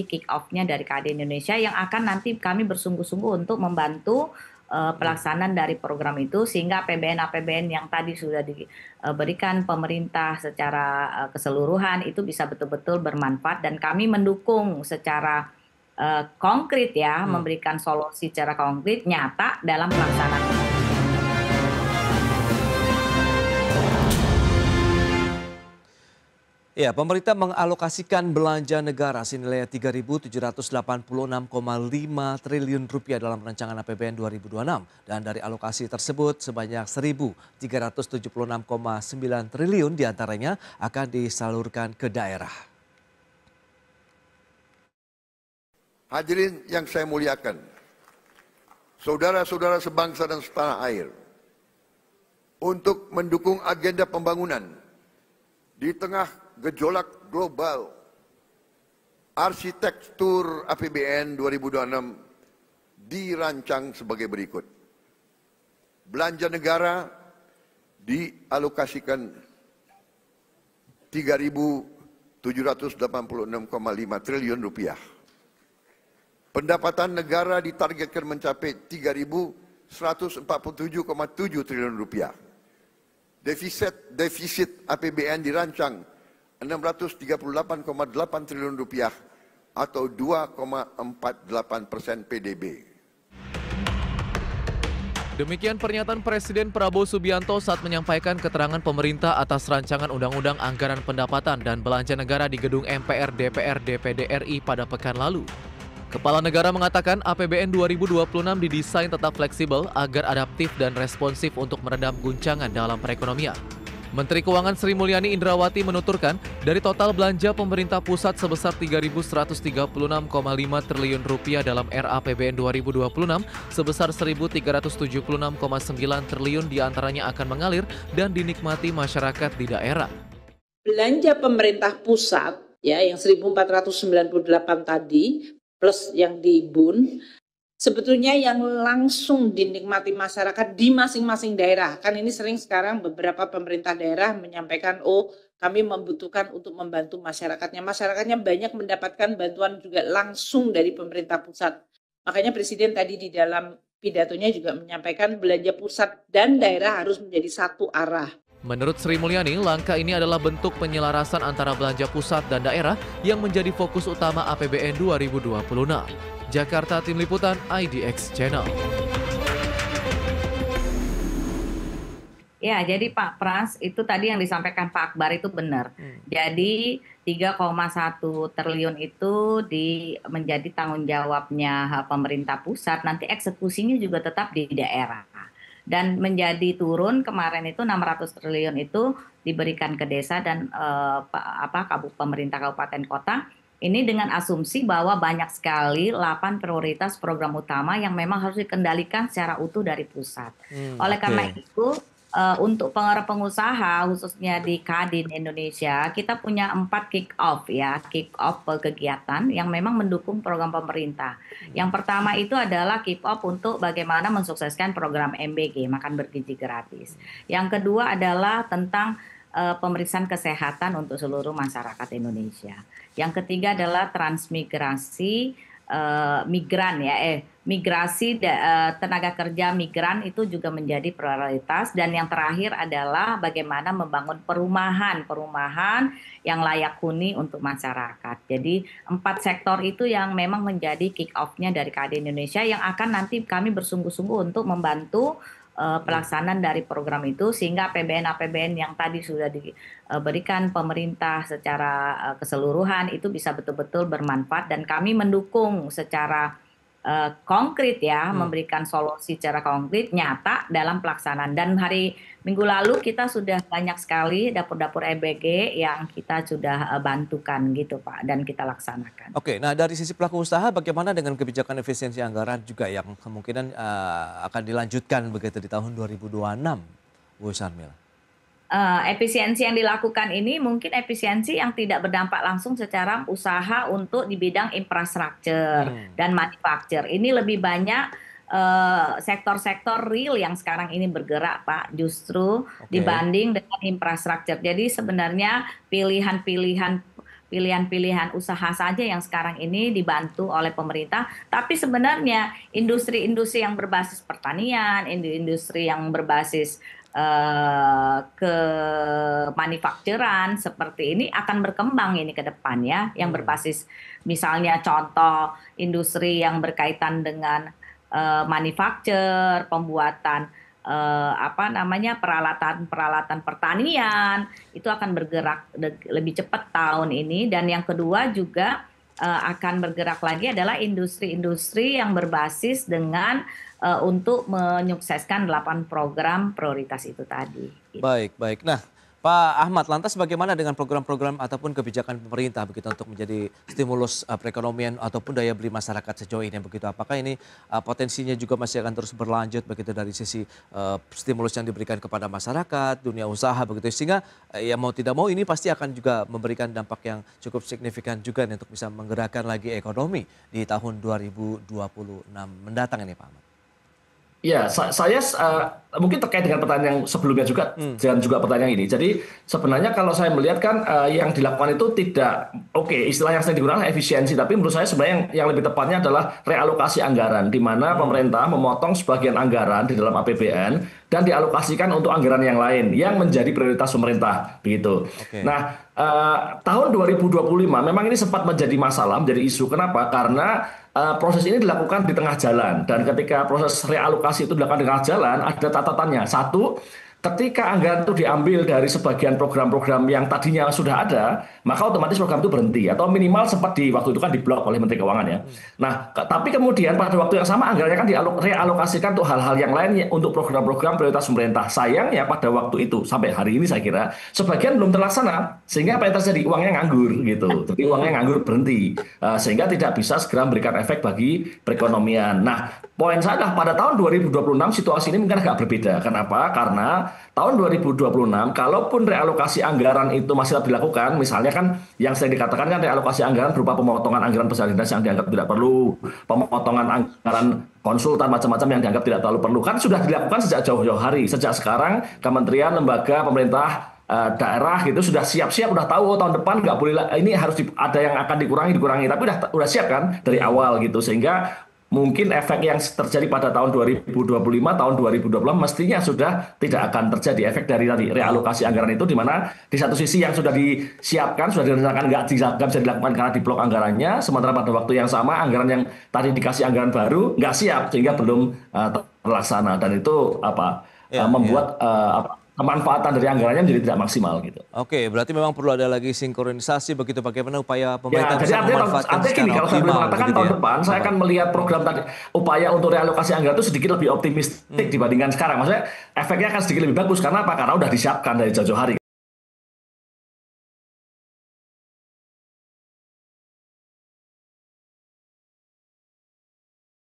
kick off-nya dari KD Indonesia yang akan nanti kami bersungguh-sungguh untuk membantu pelaksanaan dari program itu sehingga APBN-APBN yang tadi sudah diberikan pemerintah secara keseluruhan itu bisa betul-betul bermanfaat dan kami mendukung secara konkret ya, memberikan solusi secara konkret nyata dalam pelaksanaan. Ya, pemerintah mengalokasikan belanja negara senilai 3.786,5 triliun rupiah dalam rancangan APBN 2026 dan dari alokasi tersebut sebanyak 1.376,9 triliun diantaranya akan disalurkan ke daerah. Hadirin yang saya muliakan, saudara-saudara sebangsa dan setanah air, untuk mendukung agenda pembangunan di tengah gejolak global, arsitektur APBN 2026 dirancang sebagai berikut. Belanja negara dialokasikan 3.786,5 triliun rupiah. Pendapatan negara ditargetkan mencapai 3.147,7 triliun rupiah. Defisit APBN dirancang 638,8 triliun rupiah atau 2,48% PDB. Demikian pernyataan Presiden Prabowo Subianto saat menyampaikan keterangan pemerintah atas rancangan Undang-Undang Anggaran Pendapatan dan Belanja Negara di Gedung MPR DPR DPD RI pada pekan lalu. Kepala Negara mengatakan APBN 2026 didesain tetap fleksibel agar adaptif dan responsif untuk meredam guncangan dalam perekonomian. Menteri Keuangan Sri Mulyani Indrawati menuturkan, dari total belanja pemerintah pusat sebesar 3.136,5 triliun rupiah dalam RAPBN 2026, sebesar 1.376,9 triliun diantaranya akan mengalir dan dinikmati masyarakat di daerah. Belanja pemerintah pusat ya yang 1.498 tadi plus yang di BUN sebetulnya yang langsung dinikmati masyarakat di masing-masing daerah. Kan ini sering sekarang beberapa pemerintah daerah menyampaikan, kami membutuhkan untuk membantu masyarakatnya. Masyarakatnya banyak mendapatkan bantuan juga langsung dari pemerintah pusat. Makanya Presiden tadi di dalam pidatonya juga menyampaikan belanja pusat dan daerah harus menjadi satu arah. Menurut Sri Mulyani, langkah ini adalah bentuk penyelarasan antara belanja pusat dan daerah yang menjadi fokus utama APBN 2026. Jakarta, Tim Liputan IDX Channel. Ya, jadi Pak Pras, itu tadi yang disampaikan Pak Akbar itu benar. Jadi 3,1 triliun itu menjadi tanggung jawabnya pemerintah pusat, nanti eksekusinya juga tetap di daerah. Dan menjadi turun kemarin itu 600 triliun itu diberikan ke desa dan pemerintah kabupaten kota. Ini dengan asumsi bahwa banyak sekali 8 prioritas program utama yang memang harus dikendalikan secara utuh dari pusat. Oleh karena itu, untuk pengusaha khususnya di Kadin Indonesia, kita punya 4 kick off kegiatan yang memang mendukung program pemerintah. Yang pertama itu adalah kick off untuk bagaimana mensukseskan program MBG, makan bergizi gratis. Yang kedua adalah tentang pemeriksaan kesehatan untuk seluruh masyarakat Indonesia. Yang ketiga adalah transmigrasi migrasi tenaga kerja migran itu juga menjadi prioritas. Dan yang terakhir adalah bagaimana membangun perumahan yang layak huni untuk masyarakat. Jadi 4 sektor itu yang memang menjadi kick off-nya dari KD Indonesia yang akan nanti kami bersungguh-sungguh untuk membantu pelaksanaan dari program itu sehingga APBN yang tadi sudah diberikan pemerintah secara keseluruhan itu bisa betul-betul bermanfaat dan kami mendukung secara konkret ya, memberikan solusi secara konkret nyata dalam pelaksanaan. Dan hari Minggu lalu kita sudah banyak sekali dapur-dapur EBG yang kita sudah bantukan gitu Pak dan kita laksanakan. Oke, nah dari sisi pelaku usaha bagaimana dengan kebijakan efisiensi anggaran juga yang kemungkinan akan dilanjutkan begitu di tahun 2026, Bu Sarmila? Efisiensi yang dilakukan ini mungkin efisiensi yang tidak berdampak langsung secara usaha untuk di bidang infrastruktur dan manufaktur. Ini lebih banyak sektor-sektor real yang sekarang ini bergerak Pak, justru dibanding dengan infrastruktur. Jadi sebenarnya pilihan pilihan-pilihan usaha saja yang sekarang ini dibantu oleh pemerintah. Tapi sebenarnya industri-industri yang berbasis pertanian, industri yang berbasis ke manufakturan seperti ini akan berkembang ini ke depan ya, yang berbasis misalnya contoh industri yang berkaitan dengan manufaktur, pembuatan peralatan pertanian itu akan bergerak lebih cepat tahun ini. Dan yang kedua juga akan bergerak lagi adalah industri-industri yang berbasis dengan untuk menyukseskan 8 program prioritas itu tadi. Baik, baik. Nah, Pak Ahmad, lantas bagaimana dengan program-program ataupun kebijakan pemerintah begitu untuk menjadi stimulus perekonomian ataupun daya beli masyarakat sejauh ini begitu? Apakah ini potensinya juga masih akan terus berlanjut begitu dari sisi stimulus yang diberikan kepada masyarakat, dunia usaha begitu, sehingga ya mau tidak mau ini pasti akan juga memberikan dampak yang cukup signifikan juga nih, untuk bisa menggerakkan lagi ekonomi di tahun 2026 mendatang ini, Pak Ahmad. Ya, saya mungkin terkait dengan pertanyaan yang sebelumnya juga, dan juga pertanyaan ini. Jadi sebenarnya kalau saya melihat kan yang dilakukan itu tidak, istilah yang saya digunakan efisiensi, tapi menurut saya sebenarnya yang lebih tepatnya adalah realokasi anggaran, di mana pemerintah memotong sebagian anggaran di dalam APBN dan dialokasikan untuk anggaran yang lain yang menjadi prioritas pemerintah, begitu. Nah, tahun 2025 memang ini sempat menjadi masalah, menjadi isu. Kenapa? Karena proses ini dilakukan di tengah jalan, dan ketika proses realokasi itu dilakukan di tengah jalan ada catatannya. Satu, ketika anggaran itu diambil dari sebagian program-program yang tadinya sudah ada, maka otomatis program itu berhenti atau minimal sempat waktu itu kan diblok oleh Menteri Keuangan ya. Nah, tapi kemudian pada waktu yang sama anggarannya kan dialokasikan untuk hal-hal yang lain untuk program-program prioritas pemerintah. Sayangnya pada waktu itu sampai hari ini saya kira sebagian belum terlaksana, sehingga apa yang terjadi, uangnya nganggur gitu. Jadi uangnya nganggur, berhenti, sehingga tidak bisa segera memberikan efek bagi perekonomian. Nah, poin saya adalah pada tahun 2026 situasi ini mungkin agak berbeda. Kenapa? Karena tahun 2026 kalaupun realokasi anggaran itu masih tetap dilakukan, misalnya kan yang sering dikatakan kan realokasi anggaran berupa pemotongan anggaran besar dinas yang dianggap tidak perlu, pemotongan anggaran konsultan macam-macam yang dianggap tidak terlalu perlu, kan sudah dilakukan sejak jauh-jauh hari. Sejak sekarang kementerian, lembaga, pemerintah, daerah gitu sudah siap-siap, udah tahu tahun depan nggak boleh ini harus ada yang akan dikurangi, tapi udah siap kan dari awal gitu, sehingga mungkin efek yang terjadi pada tahun 2025, tahun 2020 mestinya sudah tidak akan terjadi efek dari realokasi anggaran itu, di mana di satu sisi yang sudah disiapkan, sudah direncanakan nggak bisa dilakukan karena diblok anggarannya, sementara pada waktu yang sama anggaran yang tadi dikasih anggaran baru nggak siap sehingga belum terlaksana, dan itu membuat kemanfaatan dari anggarannya menjadi tidak maksimal gitu. Oke, berarti memang perlu ada lagi sinkronisasi begitu, bagaimana upaya pemerintah jadi bisa memanfaatkan artinya gini, kalau saya boleh mengatakan tahun depan saya akan melihat program tadi, upaya untuk realokasi anggaran itu sedikit lebih optimistik dibandingkan sekarang. Maksudnya efeknya akan sedikit lebih bagus, karena apa? Karena udah disiapkan dari jauh-jauh hari.